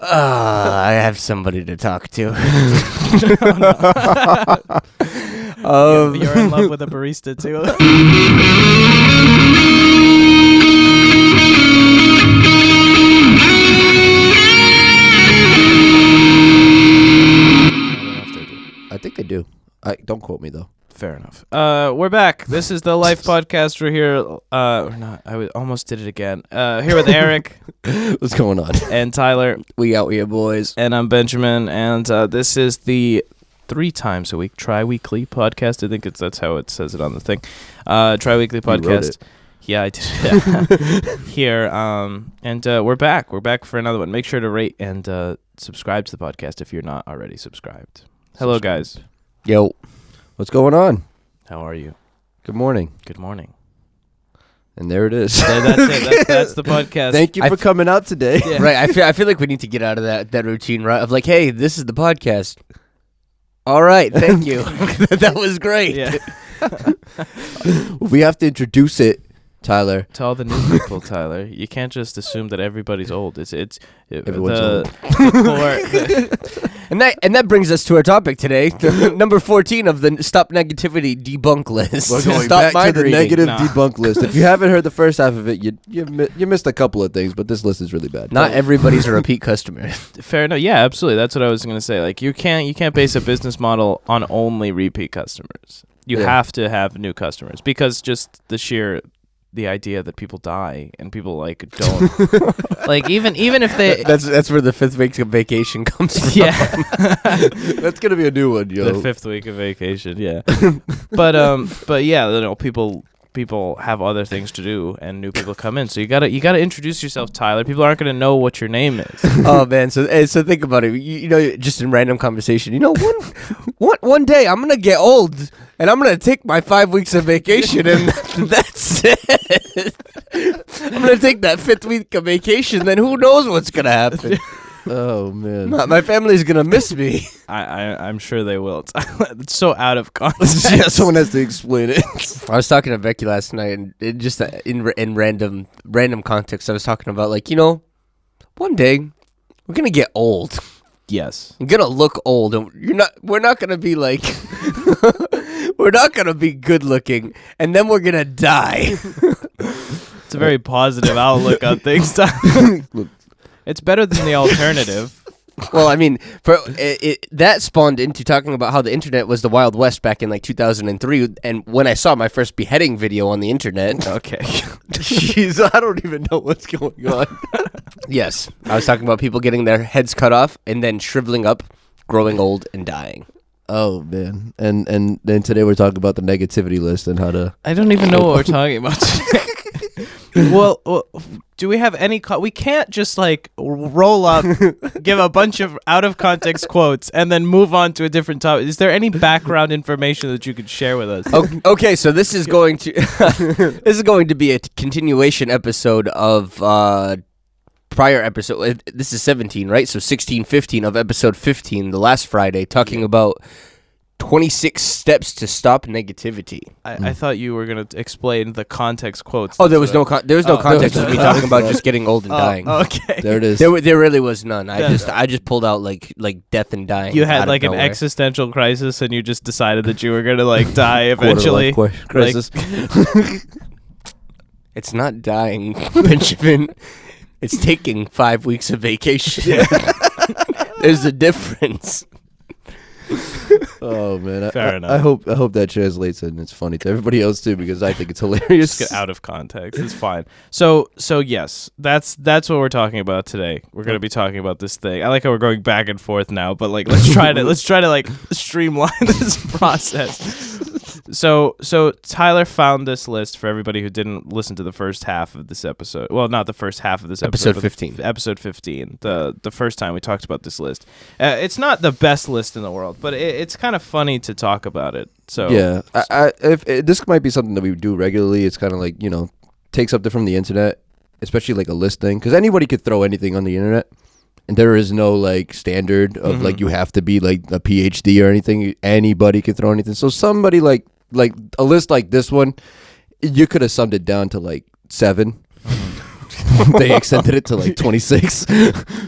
I have somebody to talk to. You're in love with a barista too. I think they do. Don't quote me though. Fair enough. We're back. This is the Life Podcast. We're here. Or not. Almost did it again. Here with Eric. What's going on? And Tyler. We out here, boys. And I'm Benjamin. And this is the 3 times a week tri-weekly podcast. I think that's how it says it on the thing. Tri-weekly podcast. You wrote it. Yeah, I did. Here. And we're back. We're back for another one. Make sure to rate and subscribe to the podcast if you're not already subscribed. Hello, guys. Yo. What's going on? How are you? Good morning. Good morning. And there it is. So that's it. That's the podcast. Thank you for coming out today. Yeah. Right. I feel like we need to get out of that routine, right? Of like, hey, this is the podcast. All right. Thank you. That was great. Yeah. We have to introduce it, Tyler. To all the new people, Tyler, you can't just assume that everybody's old. Everyone's old. And that brings us to our topic today, number 14 of the Stop Negativity Debunk List. We're going Stop back to mind the reading. negative Nah. debunk list. If you haven't heard the first half of it, you missed a couple of things, but this list is really bad. Not everybody's a repeat customer. Fair enough. Yeah, absolutely. That's what I was going to say. Like, you can't base a business model on only repeat customers. You Yeah. have to have new customers because just the idea that people die and people like don't like even if they That's where the 5th week of vacation comes from. yeah. That's gonna be a new one, yo. The 5th week of vacation, yeah. but yeah, you know, people have other things to do, and new people come in. So you gotta introduce yourself, Tyler. People aren't gonna know what your name is. Oh man, so think about it. You know, just in random conversation. You know, one day I'm gonna get old, and I'm gonna take my 5 weeks of vacation, and that's it. I'm gonna take that 5th week of vacation. Then who knows what's gonna happen? Oh man. My family's gonna miss me. I'm sure they will. It's so out of context. Yeah, someone has to explain it. I was talking to Becky last night, and it just in random context, I was talking about, like, you know, one day we're gonna get old. Yes. You're gonna look old, and we're not gonna be like we're not gonna be good looking, and then we're gonna die. It's a very positive outlook on things, Tyler. It's better than the alternative. Well, I mean, that spawned into talking about how the internet was the Wild West back in like 2003, and when I saw my first beheading video on the internet. Okay. Jeez, I don't even know what's going on. Yes, I was talking about people getting their heads cut off and then shriveling up, growing old, and dying. Oh man, and then today we're talking about the negativity list and how to. I don't even know what we're talking about today. Well, do we have any? We can't just like roll up, give a bunch of out of context quotes, and then move on to a different topic. Is there any background information that you could share with us? Okay, so this is going to be a continuation episode of prior episode. This is 17, right? So 16, 15 of episode 15, the last Friday, talking about 26 steps to stop negativity. I thought you were gonna explain the context quotes. Oh, there was no context of me talking about context. just getting old and dying. Okay. There it is. There really was none. I Yeah. just pulled out like death and dying. You had out like of an nowhere. existential crisis, and you just decided that you were gonna like die eventually. Quarter-life crisis. It's not dying, Benjamin. It's taking 5 weeks of vacation. There's a difference. Oh man, Fair enough. I hope that translates and it's funny to everybody else too, because I think it's hilarious. Just get out of context. It's fine. So yes, that's what we're talking about today. We're gonna be talking about this thing. I like how we're going back and forth now, but like let's try to like streamline this process. So Tyler found this list for everybody who didn't listen to the first half of this episode. Well, not the first half of this episode. Episode 15. Episode 15. The first time we talked about this list. It's not the best list in the world, but it's kind of funny to talk about it. So Yeah, if this might be something that we do regularly. It's kind of like, you know, take something from the internet, especially like a list thing, because anybody could throw anything on the internet, and there is no like standard of like you have to be like a PhD or anything. Anybody could throw anything. So somebody like a list like this one, you could have summed it down to like 7. They extended it to like 26.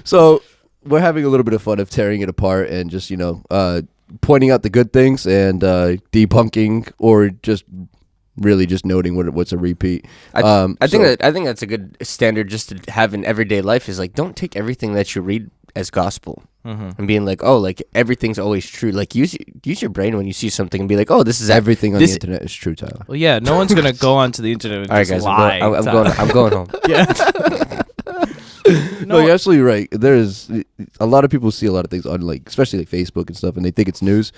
So we're having a little bit of fun of tearing it apart and just pointing out the good things and debunking or just really just noting what's a repeat. I think that's a good standard just to have in everyday life is like, don't take everything that you read as gospel and being like, oh, like everything's always true. Like use your brain when you see something and be like, oh, this is everything on the internet is true, Tyler. Well, yeah, no one's gonna go onto the internet and all right, just guys, lie. I'm going home. Yeah. No, you're absolutely right. There's a lot of people see a lot of things on especially Facebook and stuff, and they think it's news,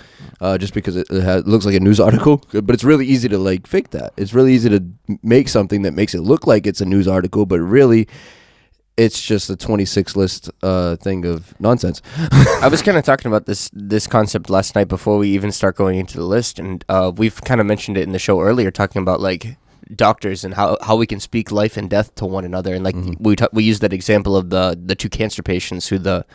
just because it looks like a news article. But it's really easy to fake that. It's really easy to make something that makes it look like it's a news article, but really, it's just a 26 list thing of nonsense. I was kind of talking about this concept last night before we even start going into the list, and we've kind of mentioned it in the show earlier, talking about doctors and how we can speak life and death to one another, and we used that example of the two cancer patients who the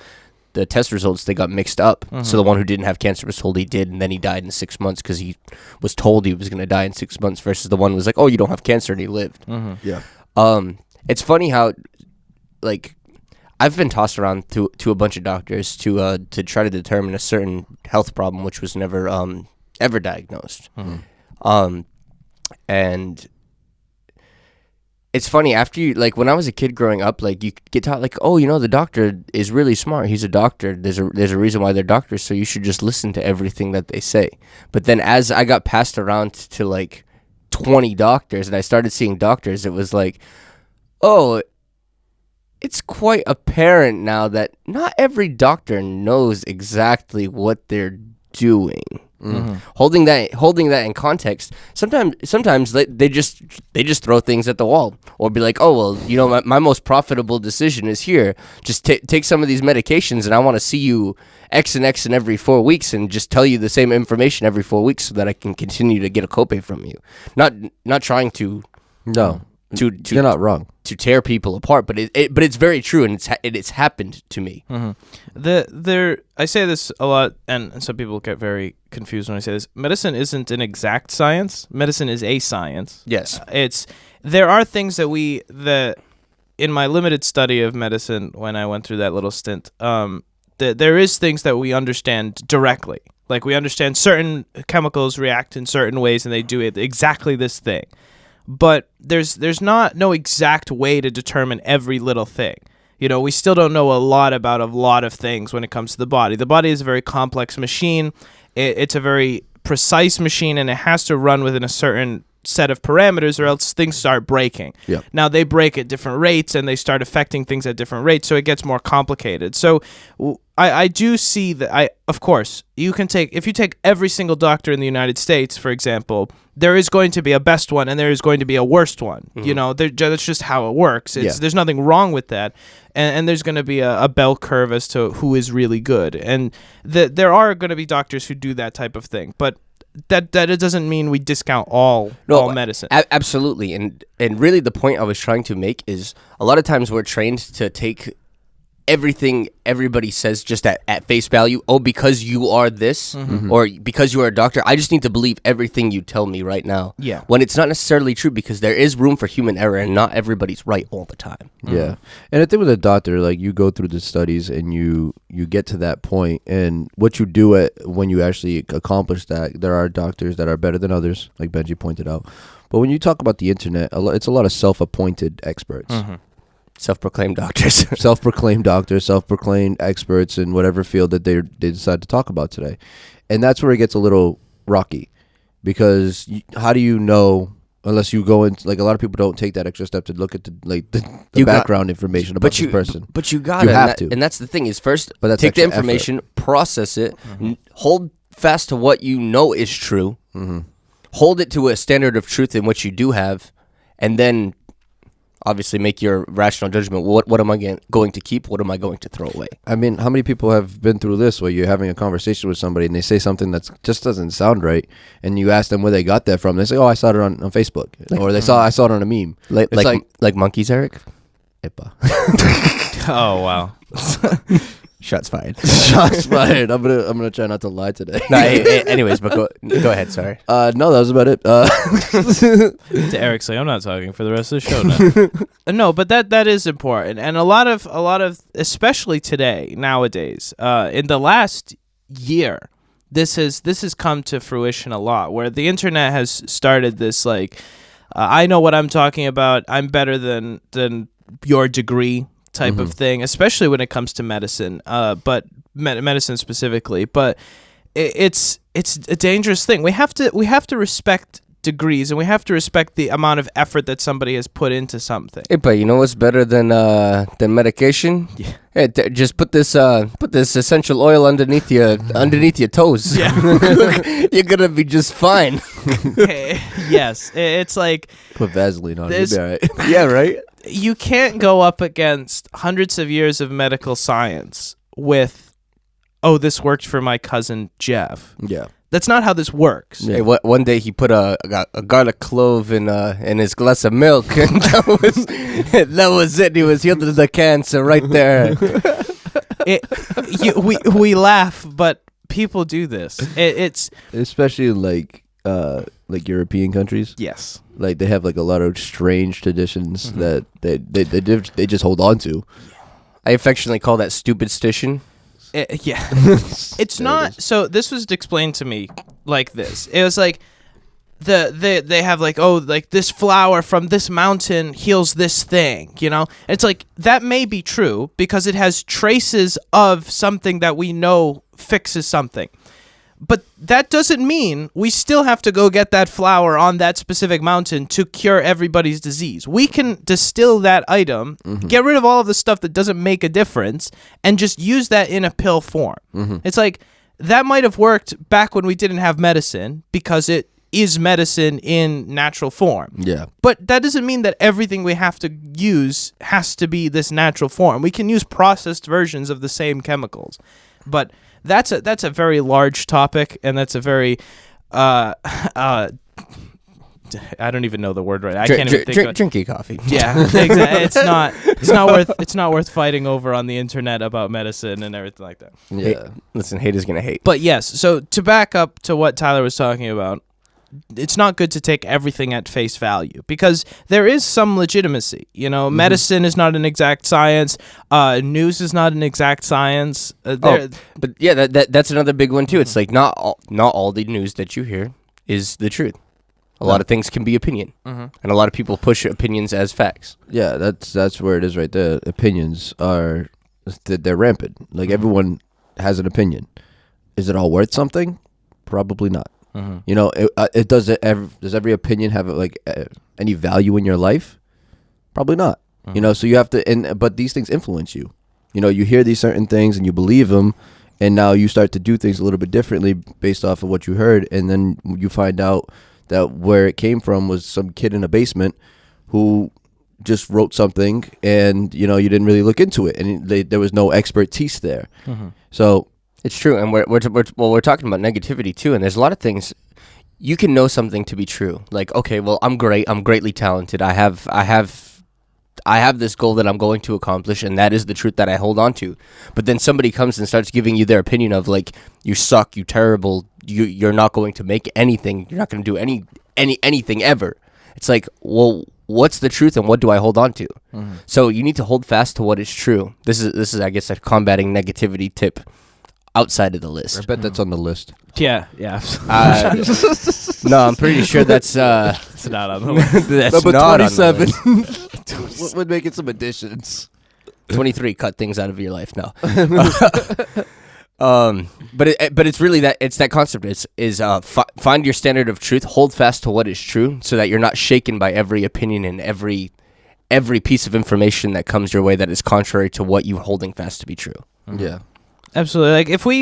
test results, they got mixed up. So the one who didn't have cancer was told he did, and then he died in 6 months because he was told he was going to die in 6 months, versus the one who was like, oh, you don't have cancer, and he lived. Yeah. It's funny how I've been tossed around to a bunch of doctors to try to determine a certain health problem which was never ever diagnosed. And it's funny, after you, when I was a kid growing up, you get taught, oh, the doctor is really smart. He's a doctor. There's a reason why they're doctors, so you should just listen to everything that they say. But then as I got passed around to 20 doctors and I started seeing doctors, it was oh, it's quite apparent now that not every doctor knows exactly what they're doing. Holding that in context, sometimes they just throw things at the wall, or be like, oh, well, my most profitable decision is here. Just take some of these medications, and I want to see you X and X in every 4 weeks, and just tell you the same information every 4 weeks so that I can continue to get a copay from you. Not trying to you're not wrong, to tear people apart, but it's very true, and it's happened to me. I say this a lot, and some people get very confused when I say this. Medicine isn't an exact science. Medicine is a science. Yes, there are things that in my limited study of medicine, when I went through that little stint, there is things that we understand directly. We understand certain chemicals react in certain ways, and they do it exactly this thing. But there's no exact way to determine every little thing. We still don't know a lot about a lot of things when it comes to the body. The body is a very complex machine. It's a very precise machine, and it has to run within a certain set of parameters, or else things start breaking. Yeah. Now, they break at different rates, and they start affecting things at different rates, so it gets more complicated. So I do see that, of course, if you take every single doctor in the United States, for example, there is going to be a best one and there is going to be a worst one. That's just how it works. There's nothing wrong with that. And there's going to be a bell curve as to who is really good. And there are going to be doctors who do that type of thing. But that it doesn't mean we discount all medicine. Absolutely. And really the point I was trying to make is a lot of times we're trained to take everything everybody says just at face value. Oh, because you are this, or because you are a doctor, I just need to believe everything you tell me right now. Yeah. When it's not necessarily true, because there is room for human error, and not everybody's right all the time. Yeah. And the thing with a doctor, you go through the studies and you get to that point, and what you do when you actually accomplish that, there are doctors that are better than others, like Benji pointed out. But when you talk about the internet, it's a lot of self-appointed experts. Self-proclaimed doctors. Self-proclaimed doctors, self-proclaimed experts in whatever field that they decide to talk about today. And that's where it gets a little rocky, because how do you know, unless you go in, a lot of people don't take that extra step to look at the background information about this person. But you got to. And that's the thing is, first, take the information, process it, hold fast to what you know is true, hold it to a standard of truth in which you do have, and then obviously make your rational judgment. What am I going to keep? What am I going to throw away? I mean, how many people have been through this where you're having a conversation with somebody and they say something that just doesn't sound right, and you ask them where they got that from? They say, oh, I saw it on Facebook. Or I saw it on a meme. Like monkeys, Eric? Oh, wow. Shots fired. Shots fired. I'm gonna try not to lie today. No, anyways, but go ahead. Sorry. No, that was about it. To Eric's like, I'm not talking for the rest of the show now. No, but that is important, and a lot of especially today nowadays, in the last year, this has come to fruition a lot, where the internet has started this like, I know what I'm talking about. I'm better than your degree type of thing, especially when it comes to medicine, but medicine specifically. But it's a dangerous thing. We have to respect degrees, and we have to respect the amount of effort that somebody has put into something. Hey, but you know what's better than medication? Yeah. Hey, just put this essential oil underneath your toes. Yeah. You're gonna be just fine. Yes, it's like Put Vaseline on it. You'll be all right. Yeah, right. You can't go up against hundreds of years of medical science with, oh, this worked for my cousin Jeff. Yeah. That's not how this works. Yeah. Hey, one day he put a garlic clove in his glass of milk, and that was it. He was healed of the cancer right there. We laugh, but people do this. It's Especially in like European countries. yes. Like they have like a lot of strange traditions that they just hold on to. I affectionately call that stupid stition. Yeah. It's not. So this was explained to me like this. It was like they have like, oh, like this flower from this mountain heals this thing, you know? It's like that may be true because it has traces of something that we know fixes something. But that doesn't mean we still have to go get that flower on that specific mountain to cure everybody's disease. We can distill that item, get rid of all of the stuff that doesn't make a difference, and just use that in a pill form. It's like that might have worked back when we didn't have medicine because it is medicine in natural form. Yeah. But that doesn't mean that everything we have to use has to be this natural form. We can use processed versions of the same chemicals. But that's a very large topic, and that's a very I don't even know the word right. I can't even think of Drink your coffee. Yeah, exactly. It's not worth fighting over on the internet about medicine and everything like that. Yeah. Hey, listen, haters gonna hate. But yes, so to back up to what Tyler was talking about, it's not good to take everything at face value because there is some legitimacy. You know, medicine is not an exact science. News is not an exact science. But yeah, that's another big one too. It's like not all the news that you hear is the truth. A lot of things can be opinion, and a lot of people push opinions as facts. Yeah, that's where it is right there. Opinions are they're rampant. Like everyone has an opinion. Is it all worth something? Probably not. You know, does every opinion have like any value in your life? Probably not. You know, so you have to. But these things influence you. You know, you hear these certain things and you believe them, and now you start to do things a little bit differently based off of what you heard, and then you find out that where it came from was some kid in a basement who just wrote something, and you know you didn't really look into it, and there was no expertise there. So it's true, and we're talking about negativity too, and there's a lot of things you can know something to be true. Like, okay, well, I'm greatly talented. I have this goal that I'm going to accomplish, and that is the truth that I hold on to. But then somebody comes and starts giving you their opinion of like, you suck, you terrible, you're not going to make anything, you're not going to do anything ever. It's like, well, what's the truth and what do I hold on to? So you need to hold fast to what is true. This is I guess a combating negativity tip outside of the list. I bet that's on the list. yeah. No, I'm pretty sure that's It's not on the list. that's Number not on the 27. list. We're making some additions. 23, cut things out of your life. No. But it's really that concept is find your standard of truth, hold fast to what is true, so that you're not shaken by every opinion and every piece of information that comes your way that is contrary to what you're holding fast to be true. Yeah. Absolutely. Like if we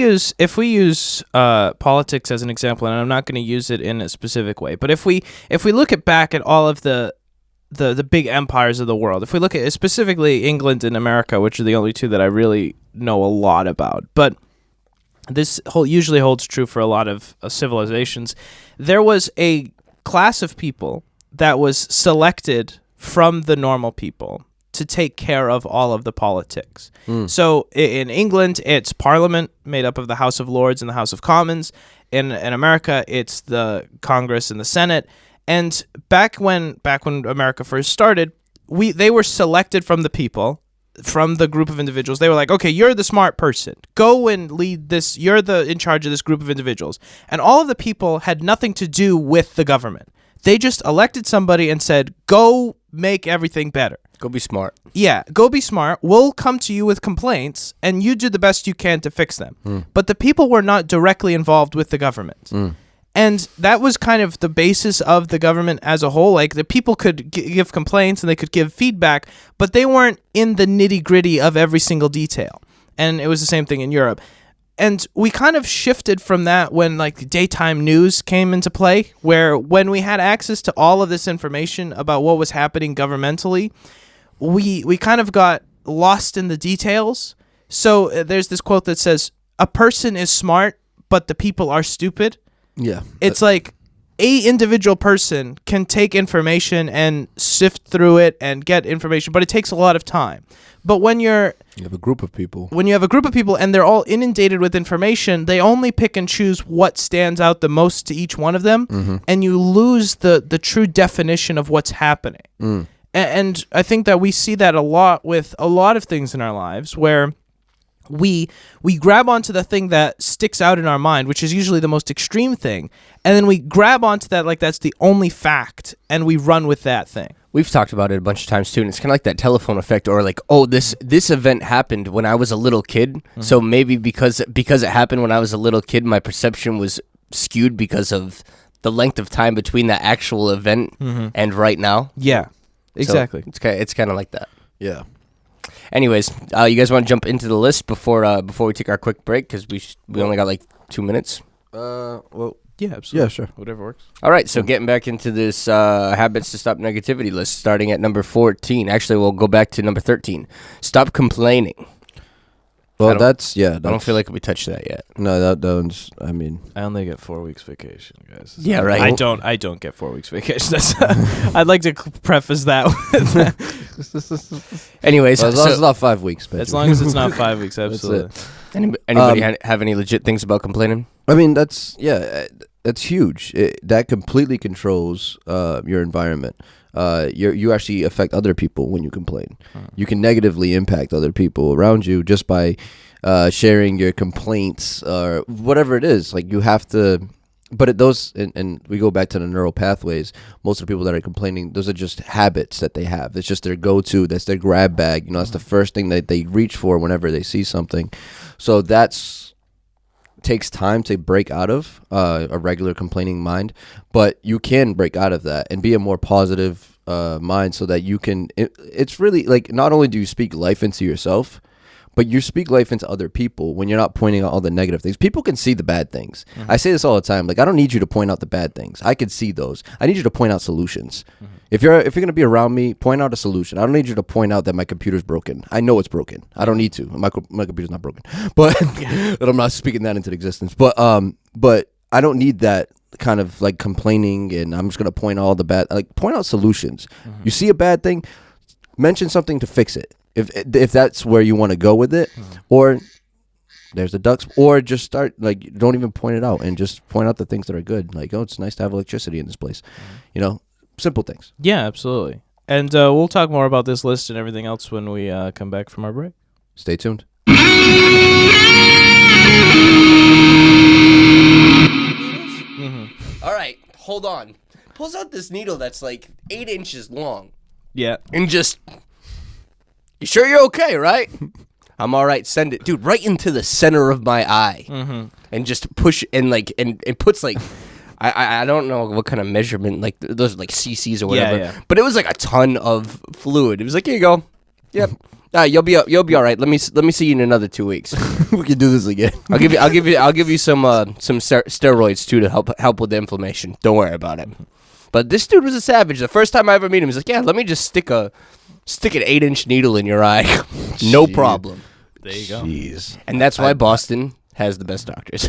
use politics as an example, and I'm not going to use it in a specific way, but if we look back at all of the big empires of the world, if we look at specifically England and America, which are the only two that I really know a lot about, but this usually holds true for a lot of civilizations, there was a class of people that was selected from the normal people to take care of all of the politics. So in England, it's Parliament made up of the House of Lords and the House of Commons. In America, it's the Congress and the Senate. And back when America first started, they were selected from the people, from the group of individuals. They were like, okay, you're the smart person. Go and lead this. You're in charge of this group of individuals. And all of the people had nothing to do with the government. They just elected somebody and said, go make everything better. Go be smart. Yeah, go be smart. We'll come to you with complaints, and you do the best you can to fix them. But the people were not directly involved with the government. And that was kind of the basis of the government as a whole. Like, the people could give complaints and they could give feedback, but they weren't in the nitty-gritty of every single detail. And it was the same thing in Europe. And we kind of shifted from that when like daytime news came into play, where when we had access to all of this information about what was happening governmentally, we kind of got lost in the details. So there's this quote that says, "A person is smart, but the people are stupid." Yeah. It's like a individual person can take information and sift through it and get information, but it takes a lot of time. But when you have a group of people. When you have a group of people and they're all inundated with information, they only pick and choose what stands out the most to each one of them, and you lose the true definition of what's happening. And I think that we see that a lot with a lot of things in our lives, where we grab onto the thing that sticks out in our mind, which is usually the most extreme thing, and then we grab onto that like that's the only fact, and we run with that thing. We've talked about it a bunch of times too, and it's kind of like that telephone effect, or like, oh, this event happened when I was a little kid, so maybe because it happened when I was a little kid, my perception was skewed because of the length of time between that actual event and right now. Yeah, exactly. So it's kind of like that. Yeah. Anyways, you guys want to jump into the list before we take our quick break, because we only got like 2 minutes. Well, Yeah, absolutely. yeah, sure. Whatever works. All right, so getting back into this habits to stop negativity list, starting at number 14. Actually, we'll go back to number 13. Stop complaining. Well, that's I don't feel like we touched that yet. No, that one's, I mean. I only get 4 weeks vacation, guys. Yeah, right. I don't get 4 weeks vacation. That's I'd like to preface that with that. Anyways, Well, as long as it's not 5 weeks, but As long as it's not 5 weeks, absolutely. anybody have any legit things about complaining? I mean, that's huge. That completely controls your environment. You actually affect other people when you complain. You can negatively impact other people around you just by sharing your complaints or whatever it is. Like, you have to. But and we go back to the neural pathways. Most of the people that are complaining, those are just habits that they have. It's just their go-to. That's their grab bag. That's the first thing that they reach for whenever they see something. So takes time to break out of a regular complaining mind, but you can break out of that and be a more positive mind, so that you can. It's really like, not only do you speak life into yourself, but you speak life into other people when you're not pointing out all the negative things. People can see the bad things. I say this all the time. Like, I don't need you to point out the bad things. I can see those. I need you to point out solutions. If you're gonna be around me, point out a solution. I don't need you to point out that my computer's broken. I know it's broken. I don't need to. My computer's not broken, but but I'm not speaking that into existence. But I don't need that kind of like complaining, and I'm just gonna point all the bad. Like, point out solutions. You see a bad thing, mention something to fix it. If that's where you want to go with it, or there's the ducks, or just start, like, don't even point it out and just point out the things that are good. Like, oh, it's nice to have electricity in this place. Simple things. Yeah, absolutely. And we'll talk more about this list and everything else when we come back from our break. Stay tuned. All right, hold on. Pulls out this needle that's like 8 inches long. Yeah. And just, you sure you're okay, right? I'm all right. Send it, dude, right into the center of my eye, and just push and like and it puts like, I don't know what kind of measurement, like those are like cc's or whatever. Yeah. But it was like a ton of fluid. It was like, here you go. Yep. You'll be all right. Let me see you in another 2 weeks. We can do this again. I'll give you some steroids too to help with the inflammation. Don't worry about it. But this dude was a savage. The first time I ever met him, he's like, yeah, let me just stick an 8-inch needle in your eye. No problem. There you go. Jeez. And that's why Boston has the best doctors.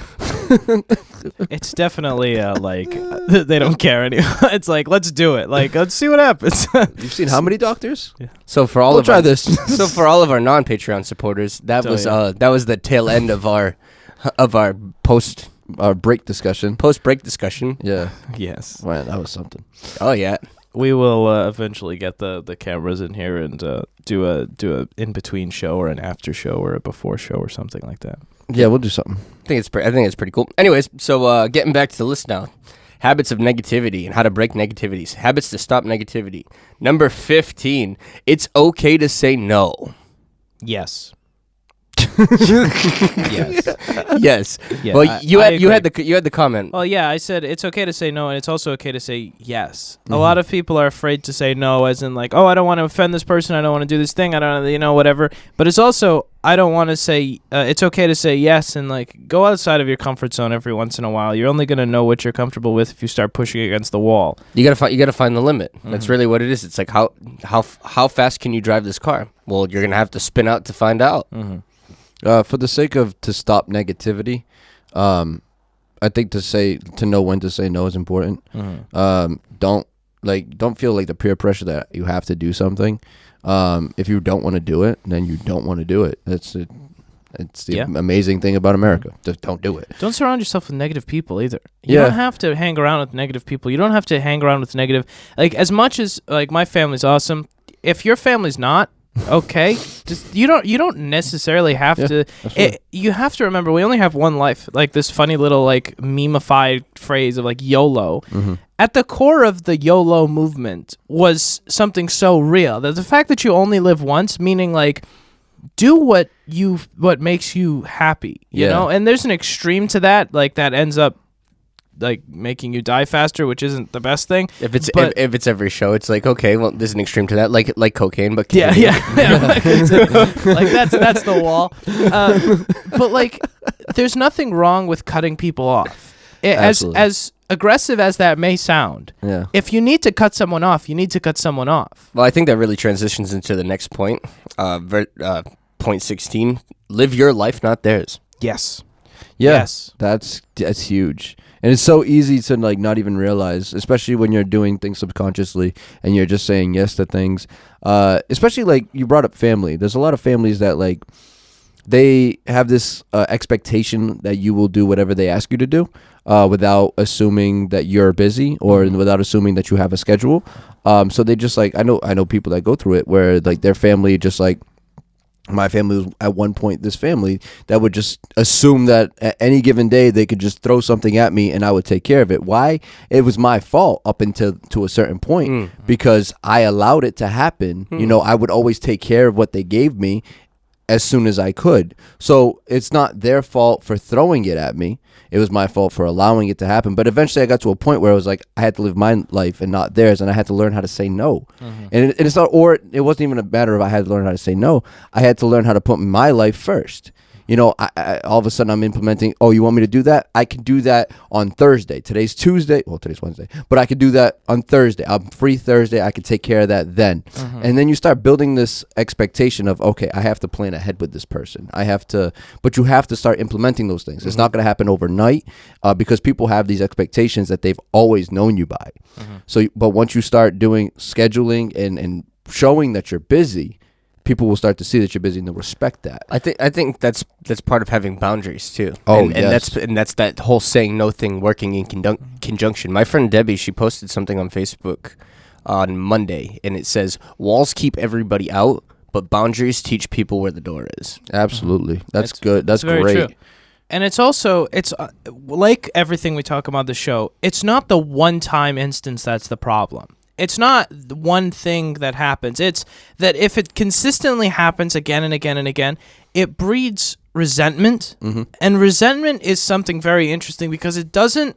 It's definitely like they don't care anymore. It's like, let's do it. Like, let's see what happens. You've seen how many doctors? So for all We'll of try our, this. so for all of our non-Patreon supporters, that was the tail end of our post Our break discussion. break discussion. Yeah. Yes. Man, that was something. Oh yeah. We will eventually get the cameras in here and do a in between show or an after show or a before show or something like that. Yeah, we'll do something. I think it's pretty cool. Anyways, so getting back to the list now. Habits of negativity and how to break negativities. Habits to stop negativity. Number 15. It's okay to say no. Yes. Yes. Yes. Yeah, Well, you I had the comment. Well, yeah, I said it's okay to say no, and it's also okay to say yes. A lot of people are afraid to say no, as in like, oh, I don't want to offend this person, I don't want to do this thing, I don't, whatever. But it's also, I don't want to say, it's okay to say yes, and like go outside of your comfort zone every once in a while. You're only gonna know what you're comfortable with if you start pushing against the wall. You gotta find the limit. That's really what it is. It's like how fast can you drive this car? Well, you're gonna have to spin out to find out. For the sake of to stop negativity, I think to know when to say no is important. Don't feel like the peer pressure that you have to do something. If you don't want to do it, then you don't want to do it. It's the amazing thing about America. Just don't do it. Don't surround yourself with negative people either. You don't have to hang around with negative people. You don't have to hang around with negative. Like, as much as like my family's awesome, if your family's not, okay, just you don't necessarily have to. You have to remember, we only have one life. Like this funny little like meme-ified phrase of like YOLO. At the core of the YOLO movement was something so real that the fact that you only live once, meaning like do what makes you happy, you know. And there's an extreme to that, like that ends up like making you die faster, which isn't the best thing. If it's every show, it's like, okay, well, there's an extreme to that, like cocaine, but yeah. Like that's the wall. But like, there's nothing wrong with cutting people off. As aggressive as that may sound, if you need to cut someone off, you need to cut someone off. Well, I think that really transitions into the next point. Point 16: live your life, not theirs. Yes. Yes, that's huge. And it's so easy to like not even realize, especially when you're doing things subconsciously and you're just saying yes to things. Especially like you brought up family. There's a lot of families that like they have this expectation that you will do whatever they ask you to do without assuming that you're busy or without assuming that you have a schedule. So they just like I know people that go through it where like their family just like. My family was at one point this family that would just assume that at any given day they could just throw something at me and I would take care of it. Why? It was my fault up until to a certain point because I allowed it to happen. You know, I would always take care of what they gave me as soon as I could. So it's not their fault for throwing it at me. It was my fault for allowing it to happen. But eventually I got to a point where I was like, I had to live my life and not theirs. And I had to learn how to say no. And it's not, or it wasn't even a matter of I had to learn how to say no. I had to learn how to put my life first. You know, I all of a sudden I'm implementing, oh, you want me to do that? I can do that on Thursday. Today's Tuesday. Well, today's Wednesday. But I could do that on Thursday. I'm free Thursday. I can take care of that then. And then you start building this expectation of, okay, I have to plan ahead with this person. But you have to start implementing those things. It's not going to happen overnight because people have these expectations that they've always known you by. So, but once you start doing scheduling and showing that you're busy, people will start to see that you're busy and they'll respect that. I think that's part of having boundaries too. Oh, and yes. that's that whole saying no thing working in conjunction. My friend Debbie, she posted something on Facebook on Monday, and it says walls keep everybody out, but boundaries teach people where the door is. Absolutely, that's good. That's very great. True. And it's also like everything we talk about the show. It's not the one-time instance that's the problem. It's not the one thing that happens. It's that if it consistently happens again and again and again, it breeds resentment. And resentment is something very interesting because it doesn't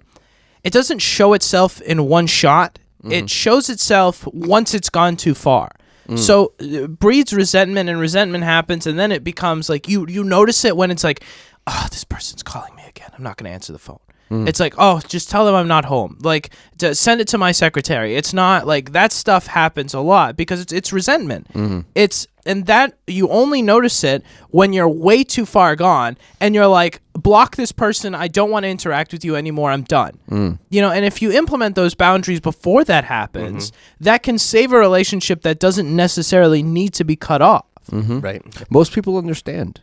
show itself in one shot. It shows itself once it's gone too far. So it breeds resentment, and resentment happens, and then it becomes like you notice it when it's like, oh, this person's calling me again. I'm not going to answer the phone. It's like, oh, just tell them I'm not home. Like, send it to my secretary. It's not like that stuff happens a lot because it's resentment. And that you only notice it when you're way too far gone and you're like, block this person. I don't want to interact with you anymore. I'm done. You know, and if you implement those boundaries before that happens, that can save a relationship that doesn't necessarily need to be cut off. Right. Most people understand.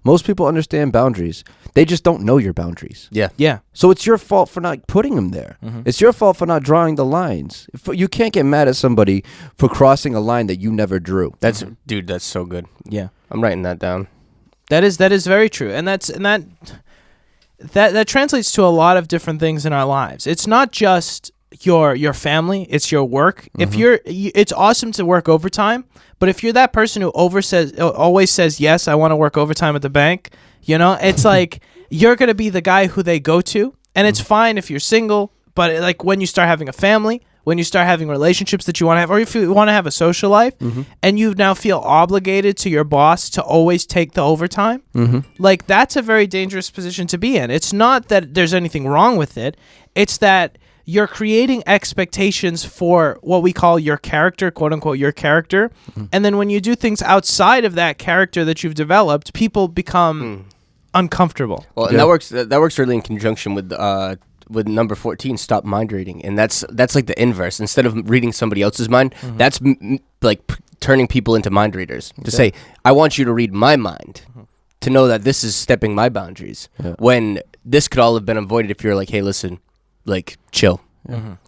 Most people understand boundaries. They just don't know your boundaries. Yeah. Yeah. So it's your fault for not putting them there. It's your fault for not drawing the lines. You can't get mad at somebody for crossing a line that you never drew. Dude, that's so good. Yeah. I'm writing that down. That is very true. And that translates to a lot of different things in our lives. It's not just your family, it's your work. If it's awesome to work overtime, but if you're that person who always says yes, I want to work overtime at the bank, you know, it's like you're going to be the guy who they go to, and it's fine if you're single, but like when you start having a family, when you start having relationships that you want to have, or if you want to have a social life, and you now feel obligated to your boss to always take the overtime, like that's a very dangerous position to be in. It's not that there's anything wrong with it. It's that you're creating expectations for what we call your character, quote unquote, your character. And then when you do things outside of that character that you've developed, people become uncomfortable. Well, and that works really in conjunction with number 14, stop mind reading. And that's like the inverse. Instead of reading somebody else's mind, that's turning people into mind readers. To say, I want you to read my mind, to know that this is stepping my boundaries. When this could all have been avoided if you're like, hey, listen, like, chill.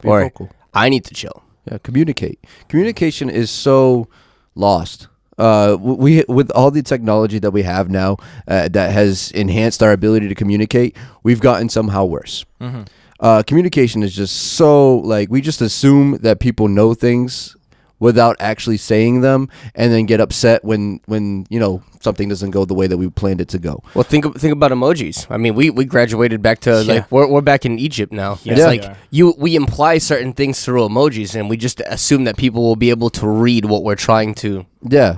Or vocal. I need to chill. Yeah, communicate. Communication is so lost. We with all the technology that we have now that has enhanced our ability to communicate, we've gotten somehow worse. Communication is just so, like, we just assume that people know things without actually saying them, and then get upset when you know something doesn't go the way that we planned it to go. Well, think about emojis. I mean, we graduated back to like we're back in Egypt now. Yeah. It's like we imply certain things through emojis, and we just assume that people will be able to read what we're trying to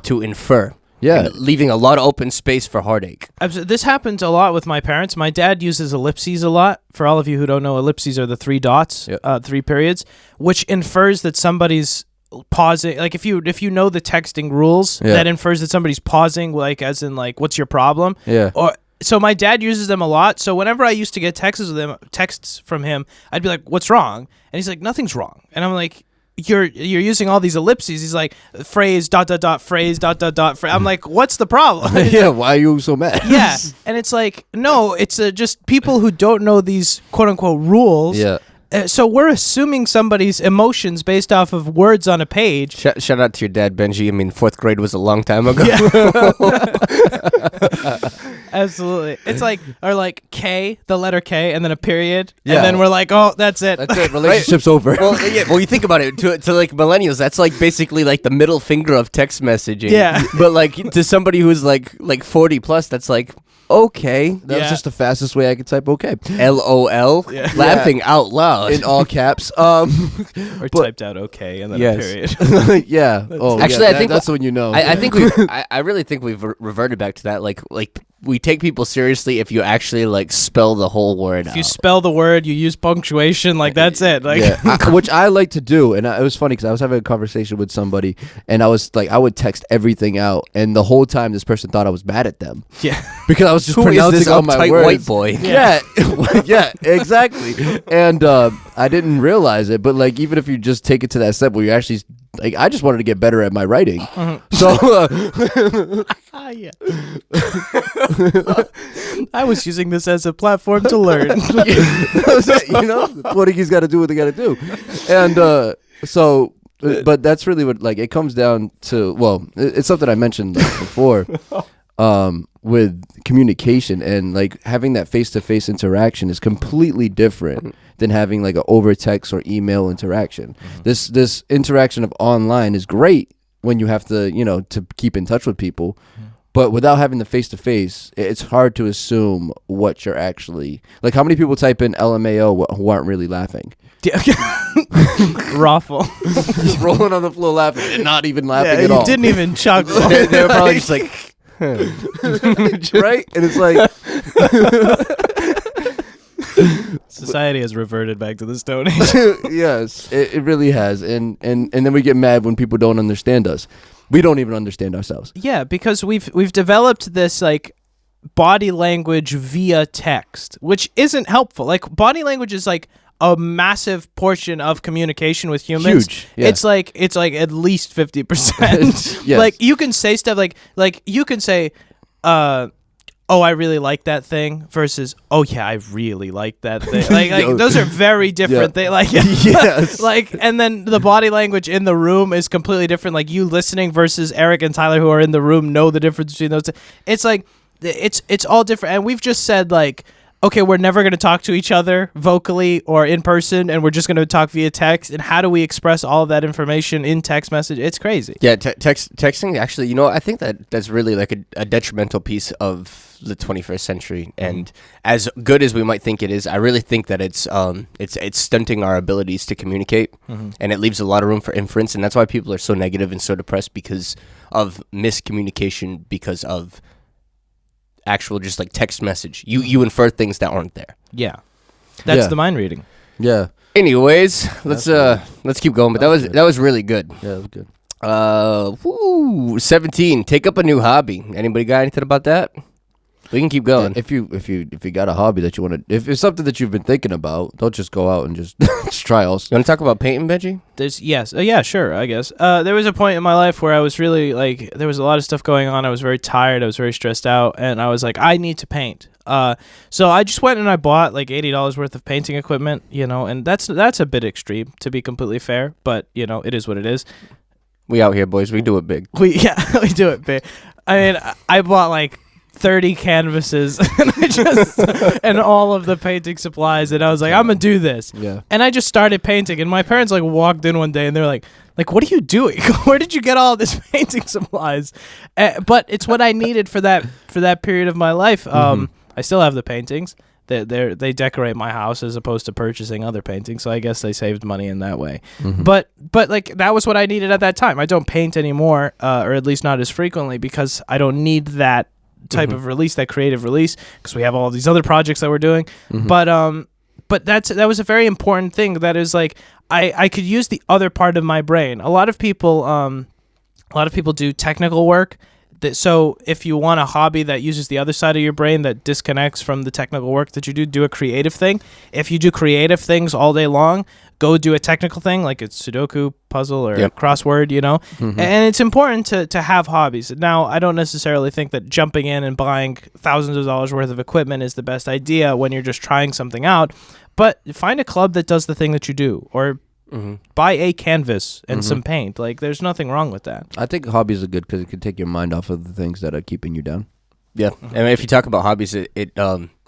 infer. Yeah, and leaving a lot of open space for heartache. This happens a lot with my parents. My dad uses ellipses a lot. For all of you who don't know, ellipses are the 3 dots, 3 periods, which infers that somebody's pausing. Like if you know the texting rules, that infers that somebody's pausing, like as in like, what's your problem? Or so my dad uses them a lot. So whenever I used to get texts from him, I'd be like, what's wrong? And he's like, nothing's wrong. And I'm like, you're using all these ellipses. He's like, phrase ... phrase ... phrase. I'm like, what's the problem? Yeah, why are you so mad? Yeah, and it's like, no, it's just people who don't know these quote unquote rules. Yeah. So we're assuming somebody's emotions based off of words on a page. Shout out to your dad, Benji. I mean, 4th grade was a long time ago. Absolutely. It's like, or like K, the letter K, and then a period. Yeah. And then we're like, oh, that's it. That's it. Relationship's over. Well, you think about it. To like millennials, that's like basically like the middle finger of text messaging. Yeah. But like to somebody who's like 40 plus, that's like, okay. That was just the fastest way I could type okay. LOL. Laughing out loud. In all caps. Or typed out okay and then a period. Yeah. Oh, actually, I think that's when you know. I think I really think we've reverted back to that. Like we take people seriously if you actually like spell the whole word out. If you spell the word, you use punctuation, like that's it. Like, which I like to do, and it was funny because I was having a conversation with somebody, and I was like, I would text everything out, and the whole time this person thought I was mad at them. Yeah, because I was just Who is pronouncing this all my uptight words. white boy? Yeah, yeah, exactly. And I didn't realize it, but like even if you just take it to that step where you actually like, I just wanted to get better at my writing. So yeah. I was using this as a platform to learn. You know, Portuguese got to do what they got to do, and so. But that's really what, like, it comes down to. Well, it's something I mentioned before, with communication, and like having that face-to-face interaction is completely different than having like an over text or email interaction. This interaction of online is great when you have to, you know, to keep in touch with people. But without having the face-to-face, it's hard to assume what you're actually... Like, how many people type in LMAO who aren't really laughing? Raffle. Just rolling on the floor laughing and not even laughing at you all. didn't even chuckle. They were probably just like... Right? And it's like... society has reverted back to the Stone Age. Yes, it really has, and then we get mad when people don't understand us. We don't even understand ourselves. Yeah, because we've developed this like body language via text, which isn't helpful. Like body language is like a massive portion of communication with humans. Huge. Yeah. It's like at least 50%. Yes. Like you can say stuff like you can say, oh, I really like that thing versus, oh yeah, I really like that thing. Like those are very different things. Like Yes. like, and then the body language in the room is completely different. Like you listening versus Eric and Tyler who are in the room know the difference between those. It's like it's all different. And we've just said like, okay, we're never going to talk to each other vocally or in person, and we're just going to talk via text. And how do we express all of that information in text message? It's crazy. Yeah, texting actually, I think that's really like a detrimental piece of the 21st century. And as good as we might think it is, I really think that it's stunting our abilities to communicate, and it leaves a lot of room for inference. And that's why people are so negative and so depressed, because of miscommunication, because of actual just like text message. You infer things that aren't there. Yeah. That's Yeah. the mind reading. Yeah. Anyways, let's keep going. But that was really good. Yeah, that was good. 17. Take up a new hobby. Anybody got anything about that? We can keep going. If you got a hobby that you want to, if it's something that you've been thinking about, don't just go out and just try else. You want to talk about painting, Benji? Yeah, sure, I guess. There was a point in my life where I was really like, there was a lot of stuff going on. I was very tired. I was very stressed out, and I was like, I need to paint. So I just went and I bought like $80 worth of painting equipment, and that's a bit extreme, to be completely fair, but it is what it is. We out here, boys. We do it big. We do it big. I mean, I bought like 30 canvases and all of the painting supplies, and I was like, I'm gonna do this. Yeah. And I just started painting, and my parents like walked in one day and they're like, what are you doing? Where did you get all this painting supplies? But it's what I needed for that period of my life. I still have the paintings. They decorate my house as opposed to purchasing other paintings, so I guess they saved money in that way. But like that was what I needed at that time. I don't paint anymore, or at least not as frequently, because I don't need that type of release, that creative release, because we have all these other projects that we're doing. But that was a very important thing. That is like I could use the other part of my brain. A lot of people do technical work. So if you want a hobby that uses the other side of your brain that disconnects from the technical work that you do a creative thing. If you do creative things all day long, go do a technical thing like it's Sudoku, puzzle, or crossword, And it's important to have hobbies. Now, I don't necessarily think that jumping in and buying thousands of dollars worth of equipment is the best idea when you're just trying something out. But find a club that does the thing that you do, or buy a canvas and some paint. Like, there's nothing wrong with that. I think hobbies are good because it can take your mind off of the things that are keeping you down. Yeah. I mean, if you talk about hobbies, it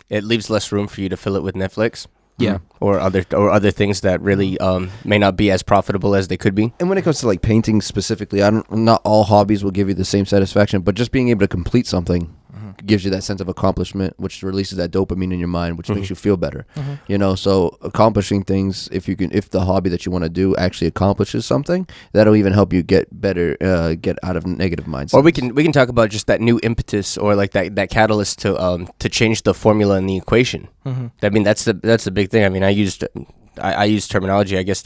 leaves less room for you to fill it with Netflix. Yeah. Or other things that really may not be as profitable as they could be. And when it comes to like painting specifically, not all hobbies will give you the same satisfaction, but just being able to complete something gives you that sense of accomplishment, which releases that dopamine in your mind, which makes you feel better. So accomplishing things, if the hobby that you want to do actually accomplishes something, that'll even help you get better, get out of negative mindsets. Or we can talk about just that new impetus, or like that catalyst to change the formula in the equation. I mean, that's the big thing. I mean, I use terminology, I guess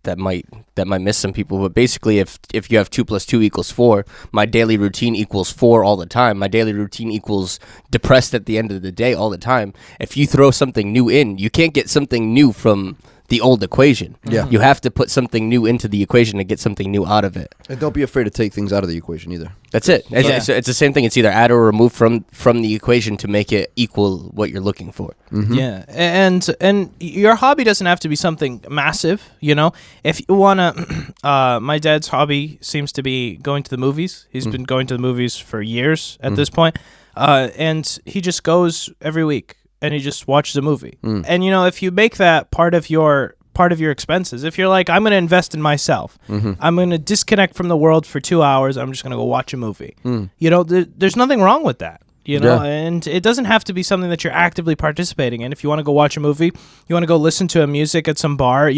that might miss some people, but basically if you have 2 + 2 = 4, my daily routine equals 4 all the time. My daily routine equals depressed at the end of the day all the time. If you throw something new in, you can't get something new from the old equation. Yeah. You have to put something new into the equation to get something new out of it. And don't be afraid to take things out of the equation either. That's it. It's the same thing. It's either add or remove from the equation to make it equal what you're looking for. Yeah, and your hobby doesn't have to be something massive, If you wanna, my dad's hobby seems to be going to the movies. He's been going to the movies for years at this point, and he just goes every week and he just watches a movie. And if you make that part of your expenses, if you're like, I'm going to invest in myself, I'm going to disconnect from the world for 2 hours, I'm just going to go watch a movie. There's nothing wrong with that. And it doesn't have to be something that you're actively participating in. If you want to go watch a movie, you want to go listen to a music at some bar,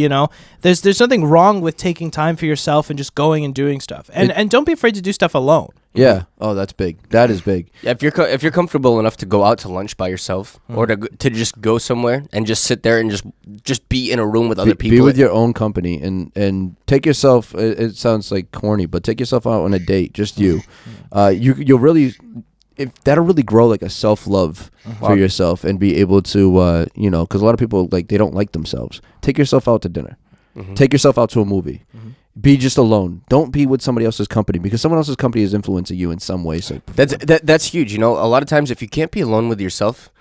there's nothing wrong with taking time for yourself and just going and doing stuff. And don't be afraid to do stuff alone. Yeah. Oh, that's big. That is big. Yeah, if you're comfortable enough to go out to lunch by yourself, or to just go somewhere and just sit there and just be in a room with other people, Be with your own company and take yourself. It sounds like corny, but take yourself out on a date. Just you. You'll really. That'll really grow like a self-love for yourself and be able to, because a lot of people they don't like themselves. Take yourself out to dinner. Take yourself out to a movie. Be just alone. Don't be with somebody else's company, because someone else's company is influencing you in some way. So that's huge. A lot of times if you can't be alone with yourself,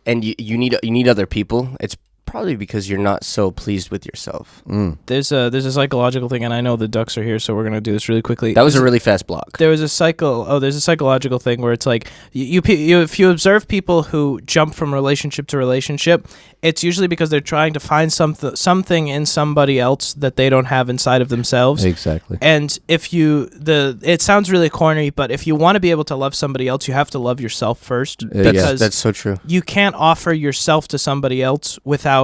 and you need other people, it's probably because you're not so pleased with yourself. There's a psychological thing, and I know the ducks are here, so we're gonna do this really quickly. That was a really fast block. There's a psychological thing where it's like you if you observe people who jump from relationship to relationship, it's usually because they're trying to find something in somebody else that they don't have inside of themselves. Exactly. And it sounds really corny, but if you want to be able to love somebody else, you have to love yourself first. Because that's so true. You can't offer yourself to somebody else without